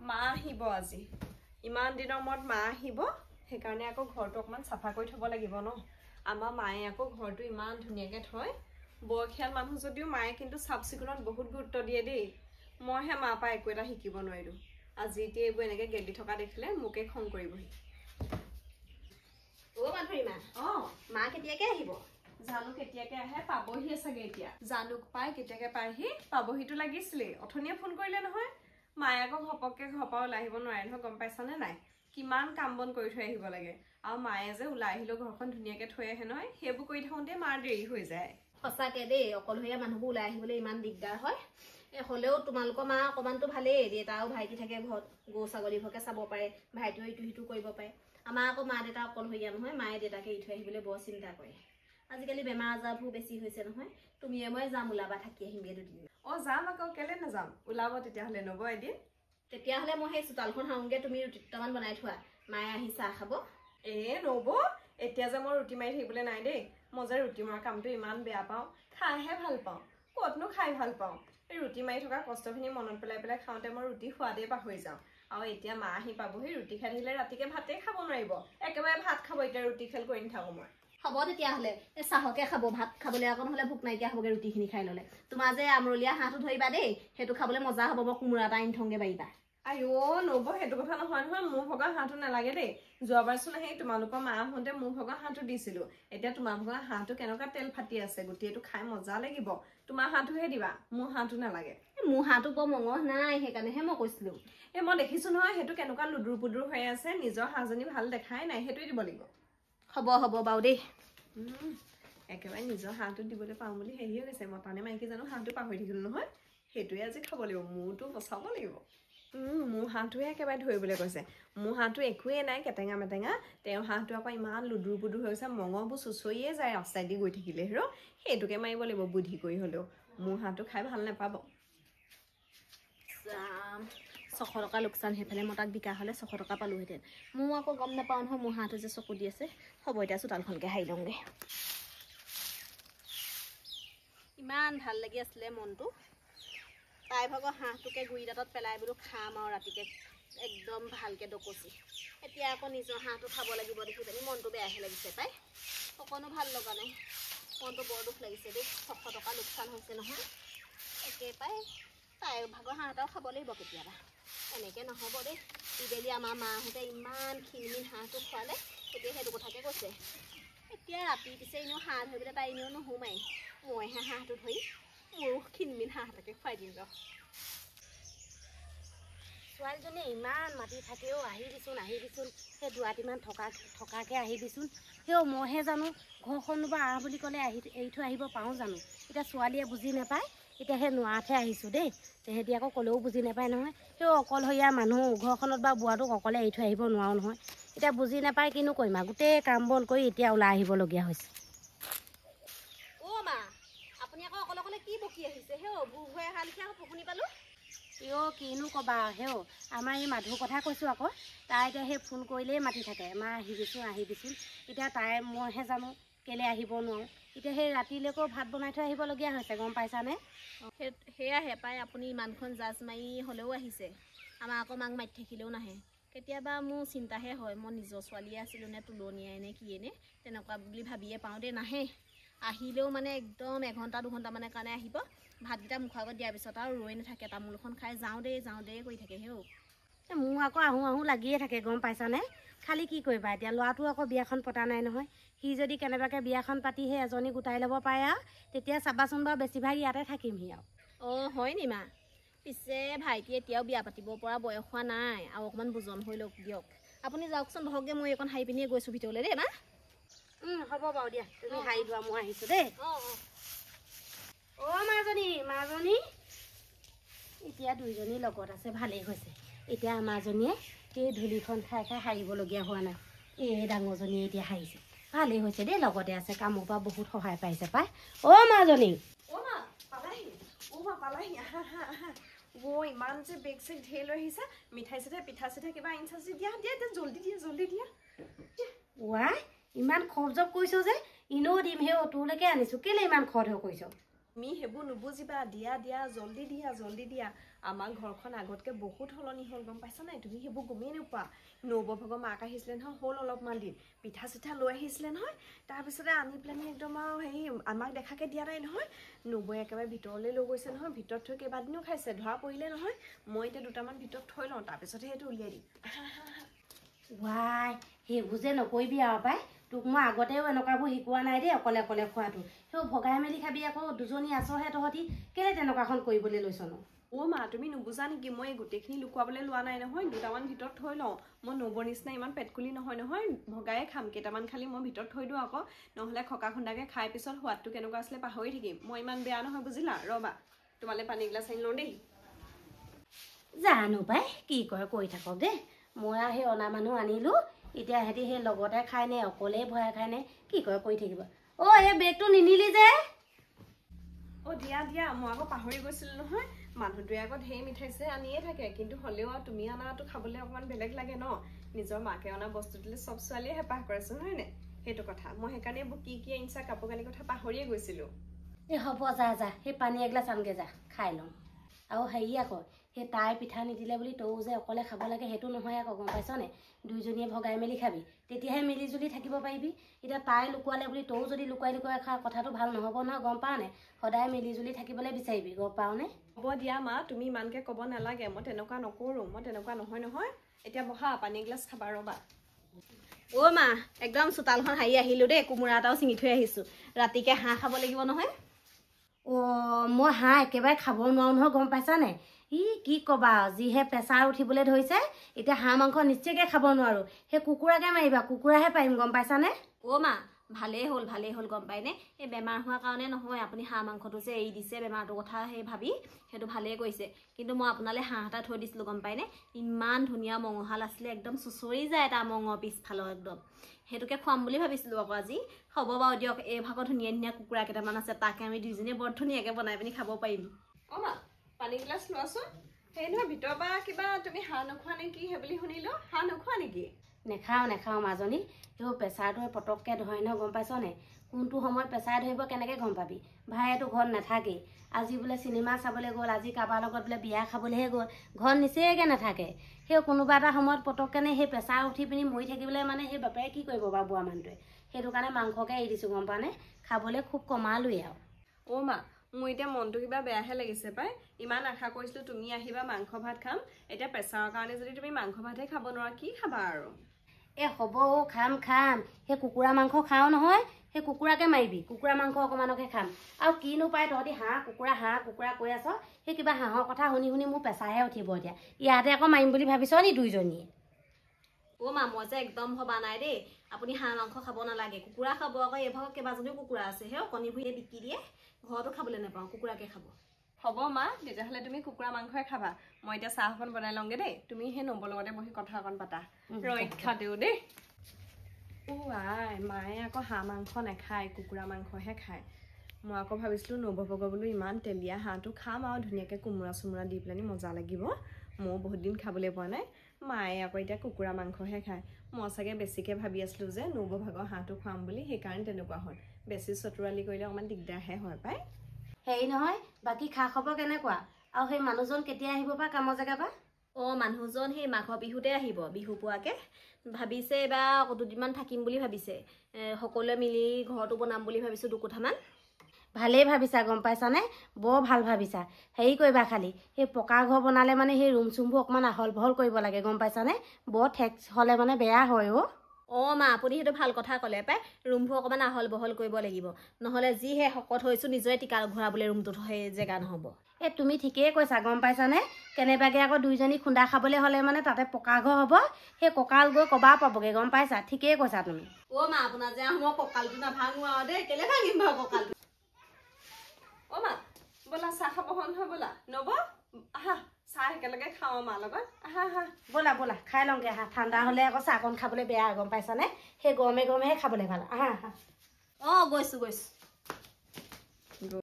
মা আহিব আজি ইমান দিনৰ মূৰত মা আহিব সেইকাৰণে আকৌ ঘৰটো অকমান সাফা কৰি থব লাগিব ন আমাৰ মায়ে আকৌ ঘৰটো ইমান ধুনীয়াকৈ থয় বয়সীয়াল মানুহ যদিও মায়ে কিন্তু সাফচিকুণত বহুত গুৰুত্ব দিয়ে দেই মইহে মা পা একো এটা শিকিব নোৱাৰিলো আজি এতিয়া এইবোৰ এনেকৈ গেলি থকা দেখিলে মোকে খং কৰিবহি ও মাধুৰীমা মা কেতিয়াকে আহিব জানো কেতিয়াকে আহে পাবহি চাগে এতিয়া জানুক পাই কেতিয়াকে পাইহি পাবহিটো লাগিছিলে অথনিয়ে ফোন কৰিলে নহয় মায়ে আকৌ ঘপককে ঘপা ওলাই আহিব নোৱাৰে নহয় গম পাইছানে নাই কিমান কাম বন কৰি থৈ আহিব লাগে আৰু মায়ে যে ওলাই আহিলেও ঘৰখন ধুনীয়াকে থৈ আহে নহয় সেইবোৰ কৰি থাকোঁতে মাৰ দেৰি হৈ যায় সঁচাকে দেই অকলশৰীয়া মানুহবোৰ ওলাই আহিবলৈ ইমান দিগদাৰ হয় হলেও তোমালোকৰ মা অকমানটো ভালেই দেউতাও ভাইটি থাকে ঘৰত গৰু ছাগলীবোৰকে চাব পাৰে ভাইটিও ইটো সিটো কৰিব পাৰে আমাৰ আকৌ মা দেউতা অকলশৰীয়া নহয় মায়ে দেউতাকে এৰি থৈ আহিবলৈ বৰ চিন্তা কৰে আজিকালি বেমাৰ আজাৰবোৰ বেছি হৈছে নহয় তুমিয়ে মই যাম ওলাবা থাকি আহিমগে দুদিন যাম আকৌ কেলে নাযাম ওলাব তেতিয়াহ'লে নব এদিন তেতিয়াহ'লে মই সেই চোতালখন হাওঁগে তুমি ৰুটি দুটামান বনাই থোৱা মায়ে আহি চাহ খাব নব এতিয়া যে মই ৰুটি মাৰি থাকিবলৈ নাই দেই মই যে ৰুটি মৰা কামটো ইমান বেয়া পাওঁ খাইহে ভাল পাওঁ ক'তনো খাই ভাল পাওঁ এই ৰুটি মাৰি থকা কষ্টখিনি মনত পেলাই পেলাই খাওঁতে মই ৰুটি সোৱাদেই পাহৰি যাওঁ আৰু এতিয়া মা আহি পাবহি ৰুটি খাই থাকিলে ৰাতিকে ভাতেই খাব নোৱাৰিব একেবাৰে ভাত খাব এতিয়া ৰুটি খেল কৰি নাথাকো মই হ'ব তেতিয়াহ'লে এই চাহকে খাব ভাত খাবলৈ আকৌ নহ'লে ভোক নাইকিয়া হ'বগৈ ৰুটিখিনি খাই ল'লে তোমাৰ যে আমৰলীয়া হাঁহটো ধৰিবা দেই সেইটো খাবলৈ মজা হ'ব মই কোমোৰা এটা আনি থওঁগে পাৰিবা নব সেইটো কথা নহয় নহয় মোৰ ভগা হাঁহটো নালাগে দেই যোৱাবাৰচোন আহি তোমালোকৰ মা আহোঁতে মোৰ ভগা হাঁহটো দিছিলো এতিয়া তোমাৰ ভগা হাঁহটো কেনেকুৱা তেল ফাটি আছে গোটেইটো খাই মজা লাগিব তোমাৰ হাঁহটোহে দিবা মোৰ হাঁহটো নালাগে মোৰ হাঁহটো বৰ মঙহ নাই সেইকাৰণেহে মই কৈছিলো মই দেখিছো নহয় সেইটো কেনেকুৱা লুডুৰ পুডুৰ হৈ আছে নিজৰ হাঁহজনী ভাল দেখাই নাই সেইটোৱে দিব লাগিব হ'ব বাৰু দেই একেবাৰে নিজৰ হাঁহটো দিবলৈ পাওঁ বুলি হেৰি হৈ গৈছে মই পানে মাইকী জানো হাঁহটো পাহৰি থাকিলো নহয় সেইটোৱে আজি খাব লাগিব মোৰতো বচাব লাগিব মোৰ হাঁহটোহে একেবাৰে ধৰিবলৈ কৈছে মোৰ হাঁহটো একোৱেই নাই কেটেঙা মেটেঙা তেওঁৰ হাঁহটো আকৌ ইমান লুডুৰ পুডুৰ হৈ গৈছে মঙহবোৰ চুচৰিয়ে যায় ৰাস্তাইদি গৈ থাকিলে হেৰ সেইটোকে মাৰিব লাগিব বুদ্ধি কৰি হ'লেও মোৰ হাঁহটো খাই ভাল নাপাব 600 টকা লোকচান সেইফালে মই তাক বিকা হ'লে 600 টকা পালোহেঁতেন মোৰ আকৌ গম নাপাওঁ নহয় মোৰ হাঁহটো যে চকু দি আছে হ'ব এতিয়া চোতালখনকে হাৰি লওঁগে ইমান ভাল লাগি আছিলে মনটো তাই ভাগৰ হাঁহটোকে গুৰি দাঁতত পেলাই বোলো খাম আৰু ৰাতিকে একদম ভালকৈ ডকচি এতিয়া আকৌ নিজৰ হাঁহটো খাব লাগিব দেখি পিনি মনটো বেয়াহে লাগিছে তাই অকণো ভাল লগা নাই মনটো বৰ দুখ লাগিছে দেই 600 টকা লোকচান হৈছে নহয় একে পাই তাই ভাগৰ হাঁহ এটাও খাব লাগিব কেতিয়াবা এনেকৈ নহ'ব দেই ইবেলি আমাৰ মাহঁতে ইমান খিনমিন হাঁহটো খোৱালে এতিয়া সেইটো কথাকে কৈছে এতিয়া ৰাতি পিছে এনেও হাঁহ ধৰিবলৈ তাই এনেও নোসোমাই মইহে হাঁহটো ধৰি মোৰো খিনমিন হাঁহ এটাকে খুৱাই দিম ৰ ছোৱালীজনীয়ে ইমান মাতি থাকেও আহিবিচোন সেই দুৱাটিমান থকাকৈ আহিবিচোন সেও মইহে জানো ঘৰখনো বা আহ বুলি ক'লে এৰি থৈ আহিব পাৰোঁ জানো এতিয়া ছোৱালীয়ে বুজি নাপায় এতিয়া সেই নোৱাৰাতহে আহিছোঁ দেই তেহেঁতি আকৌ ক'লেও বুজি নাপায় নহয় সেই অকলশৰীয়া মানুহ ঘৰখনত বা বোৱাটোক অকলে এৰি থৈ আহিব নোৱাৰো নহয় এতিয়া বুজি নাপায় কিনো কৰিম আৰু গোটেই কাম বন কৰি এতিয়া ওলাই আহিবলগীয়া হৈছে মা আপুনি আকৌ অকলে কি বকি আহিছে ভূ হৈ অহা লিখীয়া শুনি পালোঁ কিনো ক'বা আমাৰ এই মাধুৰ কথা কৈছোঁ আকৌ তাই এতিয়া সেই ফোন কৰিলেই মাতি থাকে মা আহিবিচোন এতিয়া তাই মইহে জানো কেলৈ আহিব নোৱাৰোঁ এতিয়া সেই ৰাতিলৈকেও ভাত বনাই থৈ আহিবলগীয়া হৈছে গম পাইছানে সেয়াহে পাই আপুনি ইমানখন জাজ মাৰি হ'লেও আহিছে আমাৰ আকৌ মাক মাতি থাকিলেও নাহে কেতিয়াবা মোৰ চিন্তাহে হয় মই নিজৰ ছোৱালীয়ে আছিলোঁ নে তুলনীয়াই নে কিয়ে নে তেনেকুৱা বুলি ভাবিয়ে পাওঁ দেই নাহে আহিলেও মানে একদম 1 ঘণ্টা 2 ঘণ্টামানৰ কাৰণে আহিব ভাতকেইটা মুখৰ আগত দিয়াৰ পিছত আৰু ৰৈ নাথাকে তামোলখন খাই যাওঁ দেই কৰি থাকে মোৰ আকৌ আহোঁ লাগিয়ে থাকে গম পাইছানে খালি কি কৰিবা এতিয়া ল'ৰাটো আকৌ বিয়াখন পতা নাই নহয় সি যদি কেনেবাকৈ বিয়াখন পাতি সেই এজনী গোটাই ল'ব পাৰে আৰু তেতিয়া চাবাচোন বাৰু বেছিভাগ ইয়াতে থাকিমহি আৰু হয় নি মা পিছে ভাইটি এতিয়াও বিয়া পাতিব পৰা বয়স হোৱা নাই আৰু অকণমান বুজন হৈ লওক দিয়ক আপুনি যাওকচোন বহকগৈ মই এইকণ হাৰি পিনিয়ে গৈছোঁ ভিতৰলৈ দেই মা হ'ব বাৰু দিয়া তুমি হাৰি লোৱা মই আহিছোঁ দেই মাজনী এতিয়া দুইজনী লগত আছে ভালেই হৈছে এতিয়া মাজনীয়ে সেই ধূলিখন খাই হাৰিবলগীয়া হোৱা নাই এই ডাঙৰজনীয়ে এতিয়া হাৰিছে ভালেই হৈছে দেই লগতে আছে কামৰ পৰা বহুত সহায় পাইছে পাই মাজনী ইমান যে বেগ চেগ ঢেৰ লৈ আহিছে মিঠাই চিঠাই পিঠা চিঠা কিবা আনিছা দিয়া জল্দি দিয়া ইমান খৰজব কৰিছ যে ইনেও দিম তোলৈকে আনিছোঁ কেলে ইমান খৰধৰ কৰিছ তুমি সেইবোৰ নুবুজিবা দিয়া দিয়া জল্দি দিয়া আমাৰ ঘৰখন আগতকে বহুত সলনি হ'ল গম পাইছা নাই তুমি সেইবোৰ গমেই নোপোৱা নৱভগৰ মাক আহিছিলে নহয় হ'ল অলপমান দিন পিঠা চিঠা লৈ আহিছিলে নহয় তাৰপিছতে আনি পেলানি একদম আৰু হেৰি আমাক দেখাকে দিয়া নাই নহয় নবৈ একেবাৰে ভিতৰলৈ লৈ গৈছে নহয় ভিতৰত থৈ কেইবাদিনো খাইছে ধৰা পৰিলে নহয় মই এতিয়া দুটামান ভিতৰত থৈ লওঁ তাৰপিছতহে সেইটো উলিয়াই দিম ৱাই সেইবোৰ যে নকৰিবি আৰু পাই তোক মই আগতেও এনেকুৱাবোৰ শিকোৱা নাই দেই অকলে অকলে খোৱাটো সেই ভগাই মেলি খাবি আকৌ দুজনী আছহে তহঁতি কেলে তেনেকুৱাখন কৰিবলৈ লৈছ ন মা তুমি নুবুজা নেকি মই গোটেইখিনি লুকুৱাবলৈ লোৱা নাই নহয় দুটামান ভিতৰত থৈ লওঁ মই নবৰ নিচিনা ইমান পেটকুলি নহয় ভগায়ে খাম কেইটামান খালি মই ভিতৰত থৈ দিওঁ আকৌ নহ'লে খকা খুন্দাকে খাই পিছত সোৱাদটো কেনেকুৱা আছিলে পাহৰি থাকিম মই ইমান বেয়া নহয় বুজিলা ৰ'বা তোমালৈ পানী গিলাচ আনি লওঁ দেই জানো পাই কি কৰে কৰি থাকক দেই মই আৰু সেই অনা মানুহ আনিলোঁ এতিয়া সিহঁতি সেই লগতে খায় নে অকলেই ভৰাই খায় নে কি কৰে কৰি থাকিব এই বেগটো নিনিলি যে দিয়া মই আকৌ পাহৰি গৈছিলোঁ নহয় মানুহটোৱে আকৌ ঢেৰ মিঠাইছে আনিয়ে থাকে কিন্তু হ'লেও আৰু তুমি অনাটো খাবলৈ অকণমান বেলেগ লাগে ন নিজৰ মাকে অনা বস্তু দিলে চব ছোৱালীয়ে হেঁপাহ কৰেচোন হয় নে সেইটো কথা মই সেইকাৰণে এইবোৰ কি আনিছা কাপোৰ কানি কথা পাহৰিয়ে গৈছিলোঁ হ'ব যা সেই পানী এগিলাচ আনগে যা খাই লওঁ আৰু হেৰি আকৌ সেই তাই পিঠা নিদিলে বুলি তৌ যে অকলে খাব লাগে সেইটো নহয় আকৌ গম পাইছ নে দুইজনীয়ে ভগাই মেলি খাবি তেতিয়াহে মিলি জুলি থাকিব পাৰিবি এতিয়া তাই লুকুৱালে বুলি তৌ যদি লুকুৱাই খা কথাটো ভাল নহ'ব নহয় গম পাৱ নে সদায় মিলি জুলি থাকিবলৈ বিচাৰিবি গম পাৱনে হ'ব দিয়া মা তুমি ইমানকৈ ক'ব নালাগে মই তেনেকুৱা নকৰোঁ মই তেনেকুৱা নহয় এতিয়া বহা পানী এগিলাচ খাবা ৰ'বা মা একদম চোতালখন হাৰি আহিলোঁ দেই কোমোৰা এটাও ছিঙি থৈ আহিছোঁ ৰাতিকে হাঁহ খাব লাগিব নহয় মই হাঁহ একেবাৰে খাব নোৱাৰো নহয় গম পাইছানে কি ক'বা যিহে প্ৰেছাৰ উঠিবলৈ ধৰিছে এতিয়া হাঁহ মাংস নিশ্চয়কৈ খাব নোৱাৰোঁ সেই কুকুৰাকে মাৰিবা কুকুৰাহে পাৰিম গম পাইছানে মা ভালেই হ'ল গম পায়নে এই বেমাৰ হোৱাৰ কাৰণে নহয় আপুনি হাঁহ মাংসটো যে এৰি দিছে বেমাৰটোৰ কথা সেই ভাবি সেইটো ভালেই কৰিছে কিন্তু মই আপোনালৈ হাঁহ এটা থৈ দিছিলোঁ গম পায়নে ইমান ধুনীয়া মঙহাল আছিলে একদম চুচৰি যায় তাৰ মঙৰ পিছফালৰ একদম সেইটোকে খুৱাম বুলি ভাবিছিলোঁ আকৌ আজি হ'ব বাৰু দিয়ক এই ভাগৰ ধুনীয়া কুকুৰা কেইটামান আছে তাকে আমি দুইজনীয়ে বৰ ধুনীয়াকৈ বনাই পিনি খাব পাৰিম মা পানী গিলাচ লোৱাচোন সেই নহয় ভিতৰৰ পৰা কিবা তুমি হাঁহ নোখোৱা নেকি সেই বুলি শুনিলোঁ হাঁহ নোখোৱা নেকি নেখাওঁ মাজনী সেই প্ৰেছাৰটোৱে পটককৈ ধৰে নহয় গম পাইছনে কোনটো সময়ত প্ৰেছাৰ ধৰিব কেনেকৈ গম পাবি ভাইটো ঘৰত নাথাকেই আজি বোলে চিনেমা চাবলৈ গ'ল আজি কাৰোবাৰ লগত বোলে বিয়া খাবলৈহে গ'ল ঘৰত নিচেইকৈ নাথাকে সেই কোনোবা এটা সময়ত পটককেনে সেই প্ৰেছাৰ উঠি পিনি মৰি থাকিবলৈ মানে সেই বাপেৰে কি কৰিব বাৰু বুঢ়া মানুহটোৱে সেইটো কাৰণে মাংসকে এৰি দিছোঁ গম পানে খাবলৈ খুব কমালোৱেই আৰু মা মোৰ এতিয়া মনটো কিবা বেয়াহে লাগিছে পাই ইমান আশা কৰিছিলোঁ তুমি আহিবা মাংস ভাত খাম এতিয়া প্ৰেছাৰৰ কাৰণে যদি তুমি মাংস ভাতহে খাব নোৱাৰা কি খাবা আৰু হ'ব খাম সেই কুকুৰা মাংস খাওঁ নহয় সেই কুকুৰাকে মাৰিবি কুকুৰা মাংস অকণমানকে খাম আৰু কিনো পাই তহঁতি হাঁহ কুকুৰা কৈ আছ সেই কিবা হাঁহৰ কথা শুনি মোৰ প্ৰেছাৰহে উঠিব এতিয়া ইয়াতে আকৌ মাৰিম বুলি ভাবিছ নি দুইজনীয়ে মা মই যে একদম ভবা নাই দেই আপুনি হাঁহ মাংস খাব নালাগে কুকুৰা খাব আকৌ এইভাগত কেইবাজনীও কুকুৰা আছে সেই কণী ভুৰিয়ে বিকি দিয়ে ঘৰতো খাবলৈ নাপাওঁ কুকুৰাকে খাব হ'ব মা তেতিয়াহ'লে তুমি কুকুৰা মাংসই খাবা মই এতিয়া চাহ অকণ বনাই লওঁগে দেই তুমি সেই নম্বৰ লগতে বহি কথা অকণ পাতা ৰক্ষা দিওঁ দেই মায়ে আকৌ হাঁহ মাংস নাখায় কুকুৰা মাংসহে খায় মই আকৌ ভাবিছিলোঁ নৱভগ বোলো ইমান তেলীয়া হাঁহটো খাম আৰু ধুনীয়াকৈ কোমোৰা চোমোৰা দি পেলানি মজা লাগিব ময়ো বহুত দিন খাবলৈ পোৱা নাই মায়ে আকৌ এতিয়া কুকুৰা মাংসহে খায় মই চাগে বেছিকৈ ভাবি আছিলোঁ যে নৱভাগৰ হাঁহটো খুৱাম বুলি সেইকাৰণে তেনেকুৱা হ'ল বেছি চতুৰালি কৰিলে অকণমান দিগদাৰহে হয় পাই হেৰি নহয় বাকী খা খবৰ কেনেকুৱা আৰু সেই মানুহজন কেতিয়া আহিব বা কামৰ জেগাৰ পৰা মানুহজন সেই মাঘৰ বিহুতে আহিব বিহু পোৱাকৈ ভাবিছে এইবাৰ দুদিনমান থাকিম বুলি ভাবিছে সকলোৱে মিলি ঘৰটো বনাম বুলি ভাবিছোঁ দুকোঠামান ভালেই ভাবিছা গম পাইছানে বৰ ভাল ভাবিছা হেৰি কৰিবা খালি সেই পকা ঘৰ বনালে মানে সেই ৰুম চুমবোৰ অকণমান আহল বহল কৰিব লাগে গম পাইছানে বৰ ঠেক হ'লে মানে বেয়া হয় মা আপুনি সেইটো ভাল কথা ক'লে পাই ৰুমবোৰ অকণমান আহল বহল কৰিব লাগিব নহ'লে যিহে শকত হৈছোঁ নিজৰে টিকা ঘূৰাবলৈ ৰুমটোত সেই জেগা নহ'ব তুমি ঠিকেই কৈছা গম পাইছানে কেনেবাকৈ আকৌ দুইজনী খুন্দা খাবলৈ হ'লে মানে তাতে পকা ঘৰ হ'ব সেই কঁকাল গৈ কবা পাবগৈ গম পাইছা ঠিকেই কৈছা তুমি মা আপোনাৰ যে মই কঁকালটো নাভাঙো আৰু দেই কেলে ভাঙিম বাৰু কঁকালটো মা ব'লা চাহ খাব হ'ল নহয় ব'লা নব আহা চাহ একেলগে খাওঁ মাৰ লগত আহা ব'লা খাই লওঁগে ঠাণ্ডা হ'লে আকৌ চাহকণ খাবলৈ বেয়া গম পাইছানে সেই গৰমে গৰমেহে খাবলৈ ভাল আহা গৈছোঁ